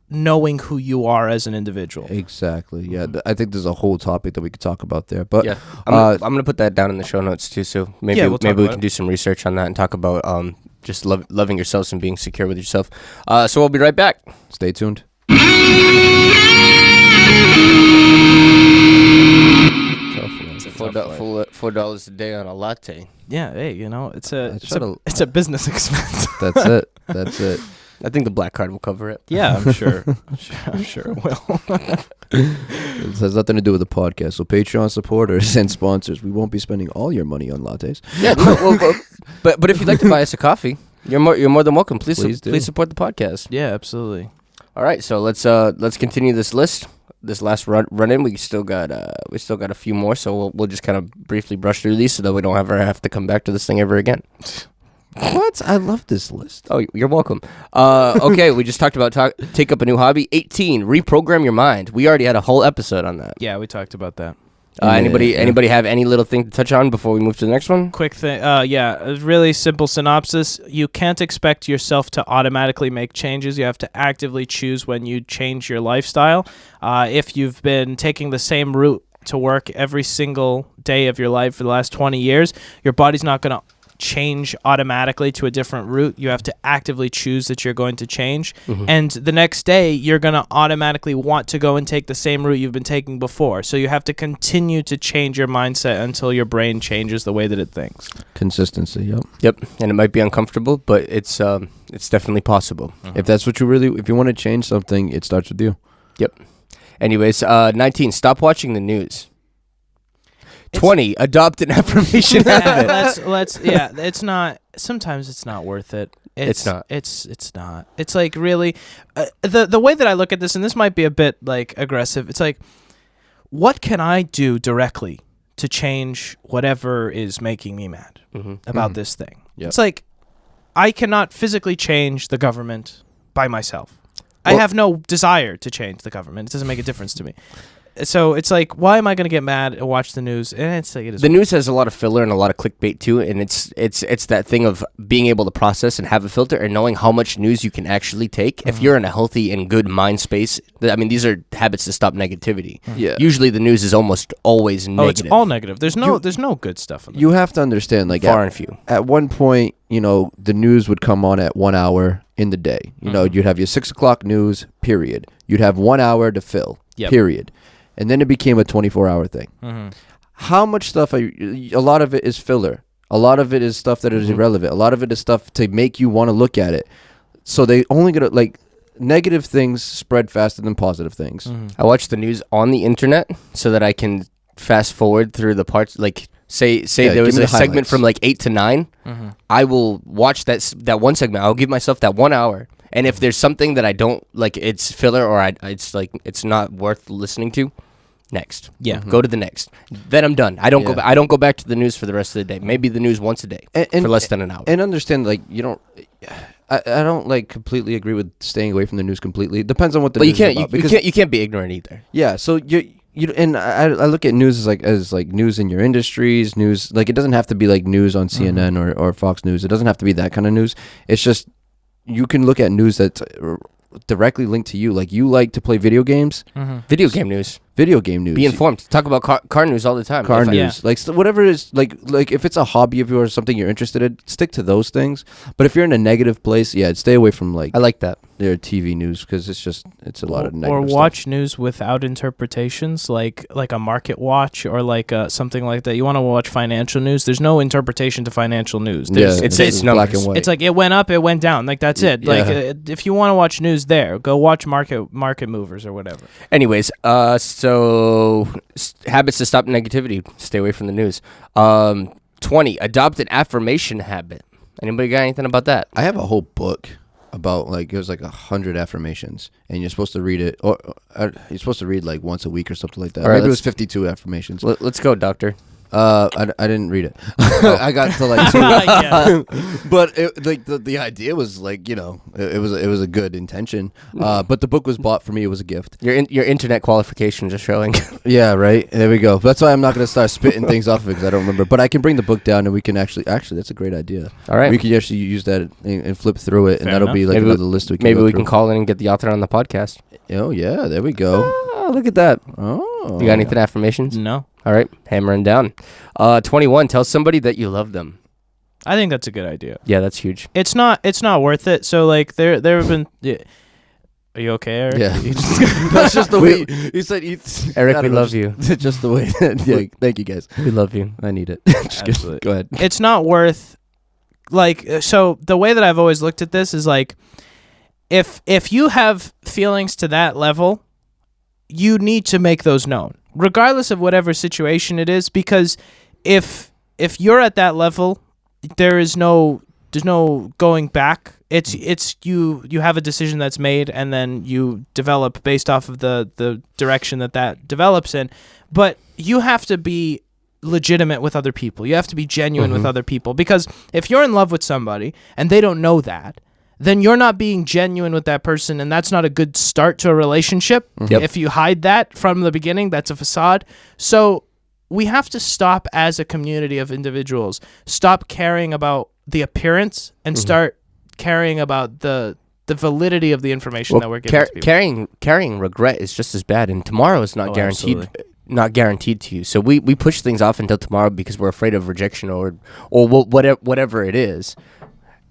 knowing who you are as an individual. Exactly. Yeah. I think there's a whole topic that we could talk about there. But yeah, I'm gonna put that down in the show notes too. So maybe we can do some research on that and talk about just loving yourselves and being secure with yourself. So we'll be right back. Stay tuned. $4 a day on a latte. Yeah, hey, it's a business expense. That's it. I think the black card will cover it. Yeah, I'm sure. I'm sure it will. It has nothing to do with the podcast. So Patreon supporters and sponsors, we won't be spending all your money on lattes. Yeah, but if you'd like to buy us a coffee, you're more than welcome. Please support the podcast. Yeah, absolutely. All right, so let's continue this list. This last run in, we still got a few more, so we'll just kind of briefly brush through these so that we don't ever have to come back to this thing ever again. What? I love this list. Oh, you're welcome. Okay, we just talked about take up a new hobby. 18, reprogram your mind. We already had a whole episode on that. Yeah, we talked about that. Anybody have any little thing to touch on before we move to the next one? Quick thing. A really simple synopsis. You can't expect yourself to automatically make changes. You have to actively choose when you change your lifestyle. If you've been taking the same route to work every single day of your life for the last 20 years, your body's not going to change automatically to a different route. You have to actively choose that you're going to change. And the next day, you're going to automatically want to go and take the same route you've been taking before. So you have to continue to change your mindset until your brain changes the way that it thinks. Consistency, Yep, and it might be uncomfortable, but it's definitely possible. If that's what if you want to change something, it starts with you. Yep. Anyways, 19, stop watching the news. 20, adopt an affirmation habit. It's not. Sometimes it's not worth it. It's not. It's not. It's like really, the way that I look at this, and this might be a bit like aggressive. It's like, what can I do directly to change whatever is making me mad about this thing? Yep. It's like, I cannot physically change the government by myself. I have no desire to change the government. It doesn't make a difference to me. So it's like, why am I going to get mad and watch the news? And it's like, the news has a lot of filler and a lot of clickbait too, and it's that thing of being able to process and have a filter and knowing how much news you can actually take. If you're in a healthy and good mind space, I mean, these are habits to stop negativity. Yeah. Usually the news is almost always negative. It's all negative. There's no good stuff in there. You have to understand, like, far and few. At one point, the news would come on at 1 hour in the day. You'd have your 6 o'clock news, period. You'd have 1 hour to fill, period. And then it became a 24-hour thing. How much stuff a lot of it is filler. A lot of it is stuff that is irrelevant. A lot of it is stuff to make you want to look at it. So they only gonna negative things spread faster than positive things. I watch the news on the internet so that I can fast forward through the parts. Like say there was a segment from 8 to 9. I will watch that one segment. I'll give myself that 1 hour. And if there's something that I don't like, it's filler or it's not worth listening to. Next, go to the next. Then I'm done. I don't go. I don't go back to the news for the rest of the day. Maybe the news once a day for less than an hour. And understand, you don't. I don't completely agree with staying away from the news completely. It depends on what the news is about. You can't be ignorant either. Yeah. So you and I look at news as news in your industries. News it doesn't have to be news on CNN or Fox News. It doesn't have to be that kind of news. It's just you can look at news that's directly linked to you. Like, you like to play video games. Video game news. video game news. Be informed. Talk about car news all the time. Car If I- news, like whatever it is, like if it's a hobby of yours, something you're interested in, stick to those things. But if you're in a negative place, yeah, stay away from like I like that. their TV news because it's a lot of negative or stuff. watch news without interpretations, like a market watch or like something like that. You want to watch financial news. There's no interpretation to financial news. There's, Yeah, it's black numbers. and white. It's like it went up, it went down. Like that's it. Like if you want to watch news, there, go watch market movers or whatever. Anyways, so habits to stop negativity. Stay away from the news. 20. Adopt an affirmation habit. Anybody got anything about that? I have a whole book about like it was like 100 affirmations, and you're supposed to read it, or you're supposed to read like once a week or something like that. All right, Maybe it was let's- 52 affirmations. Let's go, doctor. I didn't read it. I got to like 2. Yeah. But like the idea was like it was a good intention. But the book was bought for me. It was a gift. Your internet qualifications are showing. Yeah, right. There we go. That's why I'm not gonna start spitting things off of it because I don't remember. But I can bring the book down and we can actually that's a great idea. All right. We can actually use that and flip through it, and Fair that'll be like Maybe another list we can. Maybe go we through. can call in and get the author on the podcast. Oh yeah, there we go. Oh, look at that. Oh, You got anything affirmations? No, All right, hammering down. 21. Tell somebody that you love them. I think that's a good idea. Yeah, that's huge. It's not worth it. So like there have been. Yeah. Are you okay, Eric? Yeah. You just- That's just the way he said. Eric, I we don't know, love you. Just the way. Yeah, thank you guys. We love you. I need it. Just kidding. Absolutely. Go ahead. It's not worth so the way that I've always looked at this is like if you have feelings to that level, you need to make those known regardless of whatever situation it is, because if you're at that level, there's no going back. It's you have a decision that's made and then you develop based off of the direction that develops in, but you have to be legitimate with other people. You have to be genuine with other people, because if you're in love with somebody and they don't know that, then you're not being genuine with that person, and that's not a good start to a relationship. Yep. If you hide that from the beginning, that's a facade. So we have to stop as a community of individuals, stop caring about the appearance and start caring about the validity of the information that we're giving to people. Carrying regret is just as bad, and tomorrow is not guaranteed. Absolutely. Not guaranteed to you. So we push things off until tomorrow because we're afraid of rejection or whatever it is.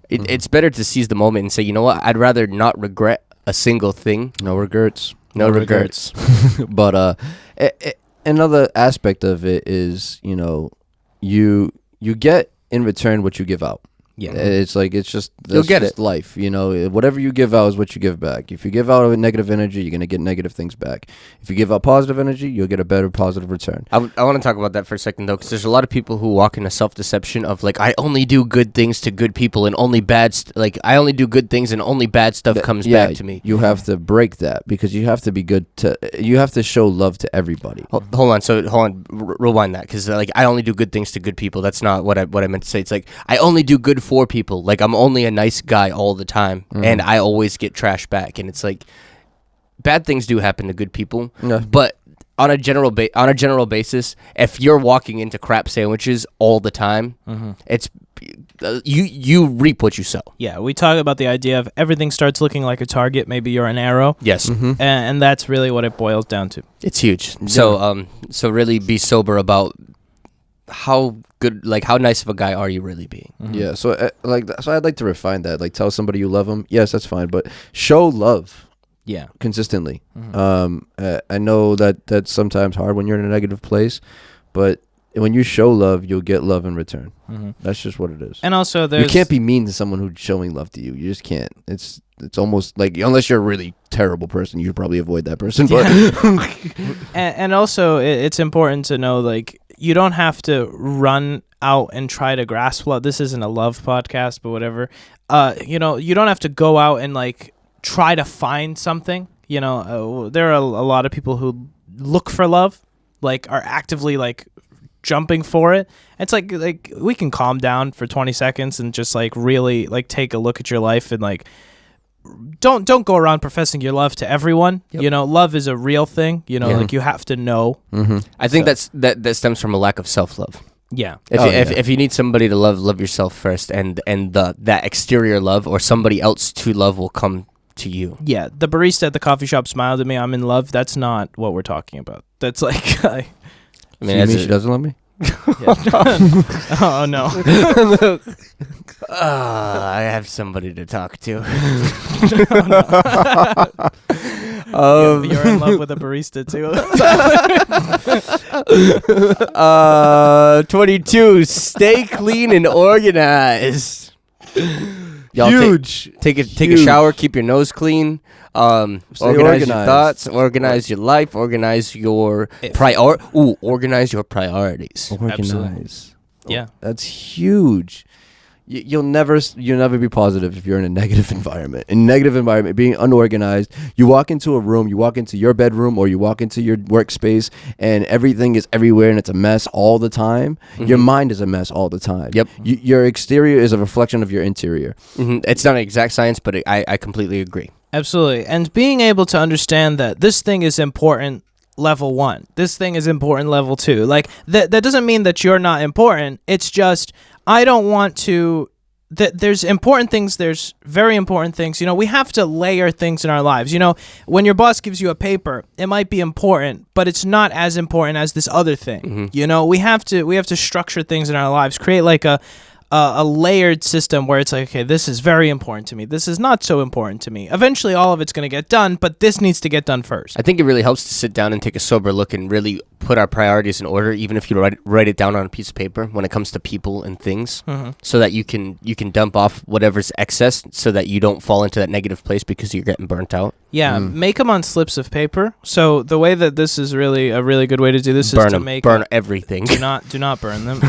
It's better to seize the moment and say, you know what, I'd rather not regret a single thing. No regrets. No regrets. But another aspect of it is you get in return what you give out. Yeah. It's like it's You'll get just it. life. Whatever you give out is what you give back. If you give out negative energy, you're gonna get negative things back. If you give out positive energy, you'll get a better positive return. I want to talk about that for a second, though, because there's a lot of people who walk in a self-deception of, like, I only do good things to good people and only I only do good things and only bad stuff comes back to me. You have to break that because you have to be good you have to show love to everybody. Hold on, rewind that, because like I only do good things to good people. That's not what I meant to say. It's like I only do good for people. Like I'm only a nice guy all the time, and I always get trash back. And it's like bad things do happen to good people, Yeah. but on a general basis, if you're walking into crap sandwiches all the time, it's you reap what you sow. Yeah, we talk about the idea of everything starts looking like a target. Maybe you're an arrow. Yes, And that's really what it boils down to. it's huge. So so really be sober about how nice of a guy are you really being. Yeah. So so I'd like to refine that. Like tell somebody you love them. Yes, that's fine, but show love Yeah. consistently. I know that that's sometimes hard when you're in a negative place, but when you show love, you'll get love in return. That's just what it is. And also there's You can't be mean to someone who's showing love to you. You just can't. It's almost like, unless you're a really terrible person, you should probably avoid that person. But and also it's important to know, like, you don't have to run out and try to grasp love. This isn't a love podcast, but whatever. You don't have to go out and like try to find something. There are a lot of people who look for love, like are actively like jumping for it. It's like we can calm down for 20 seconds and just like really like take a look at your life and like don't go around professing your love to everyone. Yep. Love is a real thing. Like you have to know. I think that stems from a lack of self-love. Yeah. If you need somebody to love yourself first, and that exterior love or somebody else to love will come to you. Yeah, the barista at the coffee shop smiled at me. I'm in love. That's not what we're talking about. That's like, I mean, she doesn't love me? oh no. I have somebody to talk to. You're in love with a barista too. 22. Stay clean and organized. Y'all Huge. Take a shower. Keep your nose clean. Organize your organized. thoughts. Organize your life. Organize your organize your priorities. Organize. Yeah. That's huge. You'll never be positive if you're in a negative environment. In a negative environment, being unorganized, you walk into a room, you walk into your bedroom, or you walk into your workspace, and everything is everywhere, and it's a mess all the time. Mm-hmm. Your mind is a mess all the time. Yep. Your exterior is a reflection of your interior. Mm-hmm. It's not an exact science, but I completely agree. Absolutely. And being able to understand that this thing is important level 1. This thing is important level 2. Like that doesn't mean that you're not important. It's just I don't want to there's important things, there's very important things. You know, we have to layer things in our lives. You know, when your boss gives you a paper, it might be important, but it's not as important as this other thing. Mm-hmm. You know, we have to structure things in our lives, create like a layered system where it's like, okay, this is very important to me. This is not so important to me. Eventually, all of it's going to get done, but this needs to get done first. I think it really helps to sit down and take a sober look and really put our priorities in order, even if you write it down on a piece of paper when it comes to people and things, so that you can dump off whatever's excess so that you don't fall into that negative place because you're getting burnt out. Yeah, make them on slips of paper. So the way that this is really a really good way to do this is to burn everything. Do not burn them.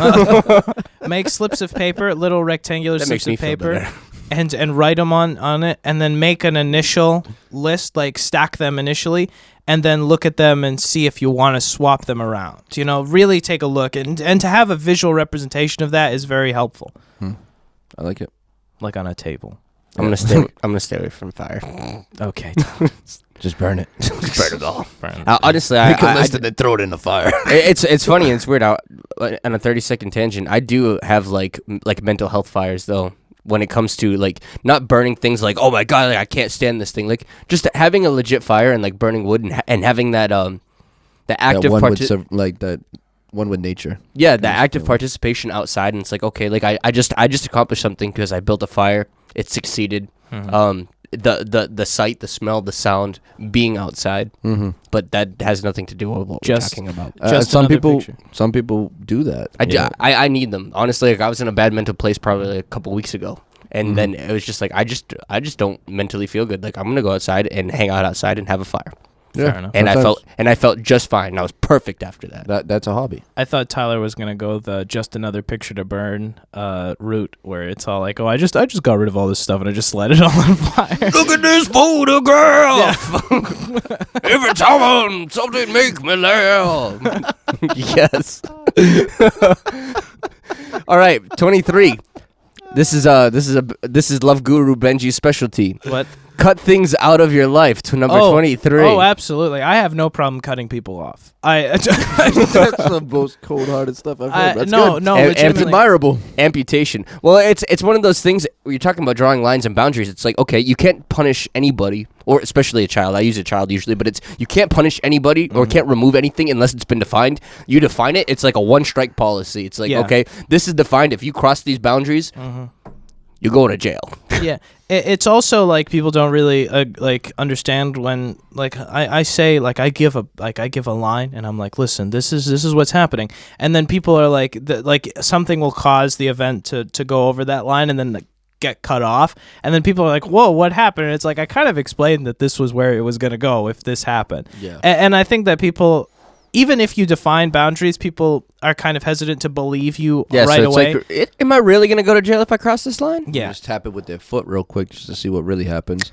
Make slips of paper, little rectangular slips of paper, and write them on it, and then make an initial list, like stack them initially, and then look at them and see if you want to swap them around. You know, really take a look, and to have a visual representation of that is very helpful. I like it. Like on a table. I'm gonna stay away from fire. Okay. Just burn it. Just burn it all. Burn. Honestly, Make a list and then throw it in the fire. It's funny and it's weird. On a 30-second tangent, I do have like mental health fires though. When it comes to like not burning things like, oh my god, like, I can't stand this thing. Like just having a legit fire and like burning wood and having that the active like that one with nature. Yeah, the active participation outside, and it's like, okay, like I just accomplished something because I built a fire. It succeeded. The sight, the smell, the sound, being outside. But that has nothing to do with what we're talking about. Some people do that. I need them. Honestly, like I was in a bad mental place probably like a couple weeks ago. And then it was just like I just don't mentally feel good. Like I'm gonna go outside and hang out outside and have a fire. Fair enough. And I felt just fine. And I was perfect after that. That's a hobby. I thought Tyler was gonna go the just another picture to burn route, where it's all like, oh, I just got rid of all this stuff and I just let it all on fire. Look at this photograph. Every time something makes me laugh. Yes. All right, 23. This is Love Guru Benji's specialty. What? Cut things out of your life to number 23. Oh, absolutely. I have no problem cutting people off. That's the most cold-hearted stuff I've heard. That's good. It's admirable. Amputation. Well, it's one of those things where you're talking about drawing lines and boundaries. It's like, okay, you can't punish anybody, or especially a child. I use a child usually, but you can't punish anybody or can't remove anything unless it's been defined. You define it. It's like a one-strike policy. It's like, okay, this is defined. If you cross these boundaries, you go to jail. Yeah, it's also like people don't really like understand when like I say like I give a line and I'm like, listen, this is what's happening, and then people are like like something will cause the event to go over that line and then get cut off, and then people are like, whoa, what happened? And it's like I kind of explained that this was where it was gonna go if this happened. Yeah, and I think that people, even if you define boundaries, people are kind of hesitant to believe you right away. Like, am I really going to go to jail if I cross this line? Yeah. Just tap it with their foot real quick just to see what really happens.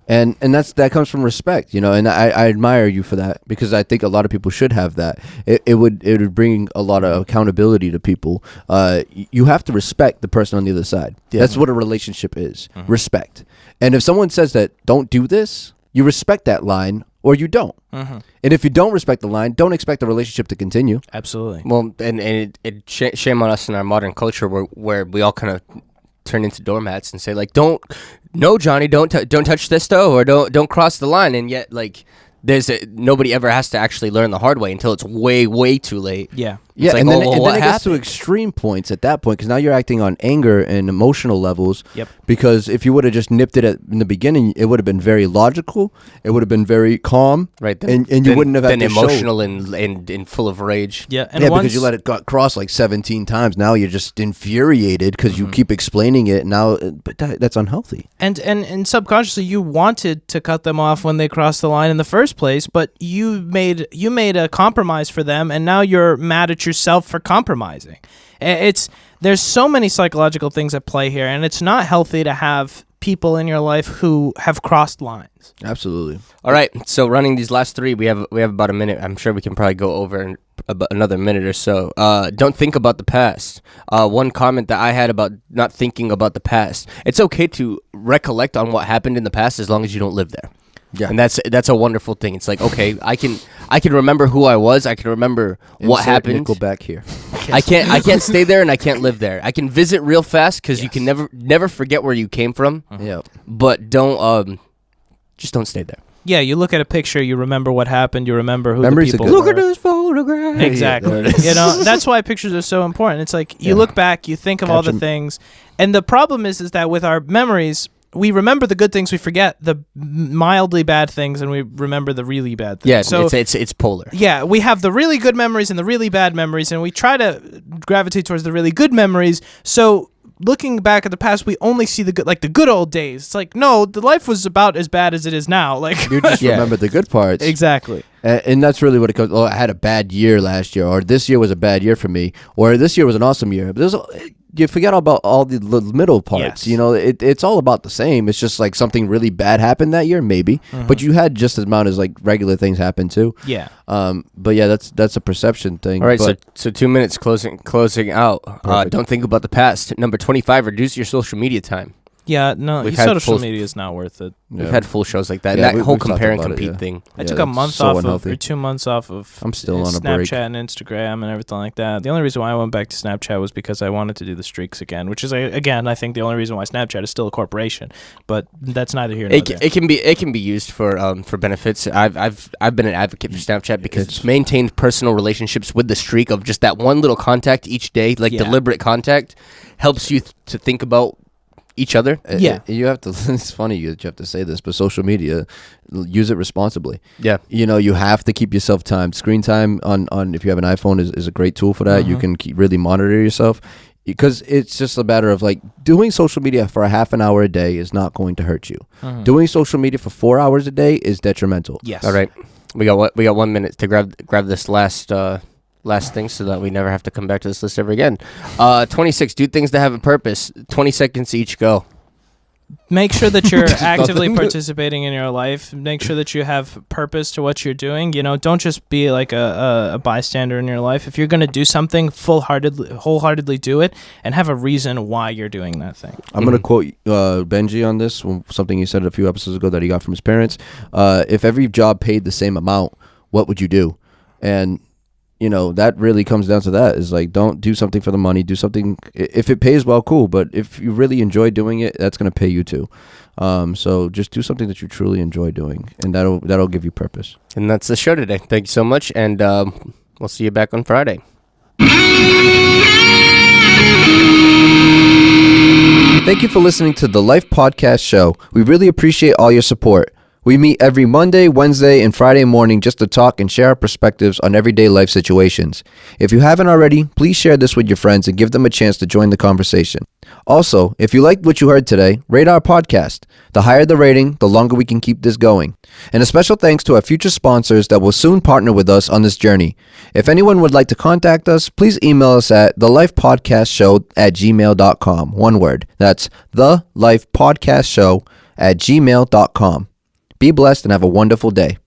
And that comes from respect, you know, and I admire you for that, because I think a lot of people should have that. It would bring a lot of accountability to people. You have to respect the person on the other side. Yeah. That's what a relationship is. Respect. And if someone says that, don't do this, you respect that line, or you don't. And if you don't respect the line, don't expect the relationship to continue. Absolutely. Well, and shame on us in our modern culture where we all kind of turn into doormats and say like, no, Johnny, don't touch this stove, or don't cross the line. And yet like nobody ever has to actually learn the hard way until it's way too late. Yeah. Yeah, like, and then, well, and what then it gets to happened? extreme points at that point because now you're acting on anger and emotional levels. Yep. Because if you would have just nipped it in the beginning, it would have been very logical. It would have been very calm. Right. And you wouldn't have had been to show. emotional and full of rage. Yeah. And Yeah, once, because you let it cross like 17 times. Now you're just infuriated because you keep explaining it. Now, but that's unhealthy. And subconsciously you wanted to cut them off when they crossed the line in the first place, but you made a compromise for them, and now you're mad at yourself for compromising. There's so many psychological things at play here, and it's not healthy to have people in your life who have crossed lines. Absolutely. All right, so running these last three, we have about a minute. I'm sure we can probably go over in about another minute or so. Don't think about the past. One comment that I had about not thinking about the past. It's okay to recollect on what happened in the past as long as you don't live there. Yeah. And that's a wonderful thing. It's like, okay, I can remember who I was. I can remember what happened. Nickelback here. I can't stay there and I can't live there. I can visit real fast because you can never forget where you came from. Yeah. But don't just don't stay there. Yeah, you look at a picture, you remember what happened, you remember who Memories the are people good. were. this photograph. Exactly. there it is. You know, that's why pictures are so important. It's like you look back, you think of all the things, and the problem is that with our memories, we remember the good things, we forget the mildly bad things, and we remember the really bad things. Yeah, so it's polar. yeah, we have the really good memories and the really bad memories, and we try to gravitate towards the really good memories. So looking back at the past, we only see the good, like the good old days. It's like, no, the life was about as bad as it is now. Like You just Yeah. remember the good parts. exactly. And that's really what it comes. Oh, I had a bad year last year, or this year was a bad year for me, or this year was an awesome year. But you forget about all the middle parts. Yes. You know, it's all about the same. It's just like something really bad happened that year, maybe, but you had just as amount as like regular things happen too. Yeah. But yeah, that's a perception thing. All right, but so 2 minutes closing out. Don't think about the past. Number 25, reduce your social media time. Yeah, no, We've had social full- media is not worth it. We've had full shows like that. Yeah, And that whole we've talked compare and about it, compete yeah. thing. I Yeah, took a that's month so off unhealthy. or 2 months off of I'm still on a Snapchat break. and Instagram and everything like that. The only reason why I went back to Snapchat was because I wanted to do the streaks again, which is again I think the only reason why Snapchat is still a corporation. But that's neither here nor there. It can be used for benefits. I've been an advocate for Snapchat because it's maintained personal relationships with the streak of just that one little contact each day, like Yeah. deliberate contact, helps you to think about each other. Yeah. You have to. It's funny that you have to say this, but social media, use it responsibly. Yeah. You know, you have to keep yourself timed. Screen time on if you have an iPhone is a great tool for that. You can really monitor yourself because it's just a matter of like doing social media for a half an hour a day is not going to hurt you. Doing social media for 4 hours a day is detrimental. Yes. All right. We got 1 minute to grab this last thing so that we never have to come back to this list ever again. 26, do things that have a purpose. 20 seconds each, go. Make sure that you're actively participating in your life. Make sure that you have purpose to what you're doing. You know, don't just be like a bystander in your life. If you're going to do something, wholeheartedly do it and have a reason why you're doing that thing. I'm going to quote Benji on this, something he said a few episodes ago that he got from his parents. If every job paid the same amount, what would you do? And you know, that really comes down to that is like, don't do something for the money, do something. If it pays well, cool. But if you really enjoy doing it, that's going to pay you too. So just do something that you truly enjoy doing, and that'll give you purpose. And that's the show today. Thank you so much. And we'll see you back on Friday. Thank you for listening to the Life Podcast Show. We really appreciate all your support. We meet every Monday, Wednesday, and Friday morning just to talk and share our perspectives on everyday life situations. If you haven't already, please share this with your friends and give them a chance to join the conversation. Also, if you liked what you heard today, rate our podcast. The higher the rating, the longer we can keep this going. And a special thanks to our future sponsors that will soon partner with us on this journey. If anyone would like to contact us, please email us at thelifepodcastshow@gmail.com. One word. That's thelifepodcastshow@gmail.com. Be blessed and have a wonderful day.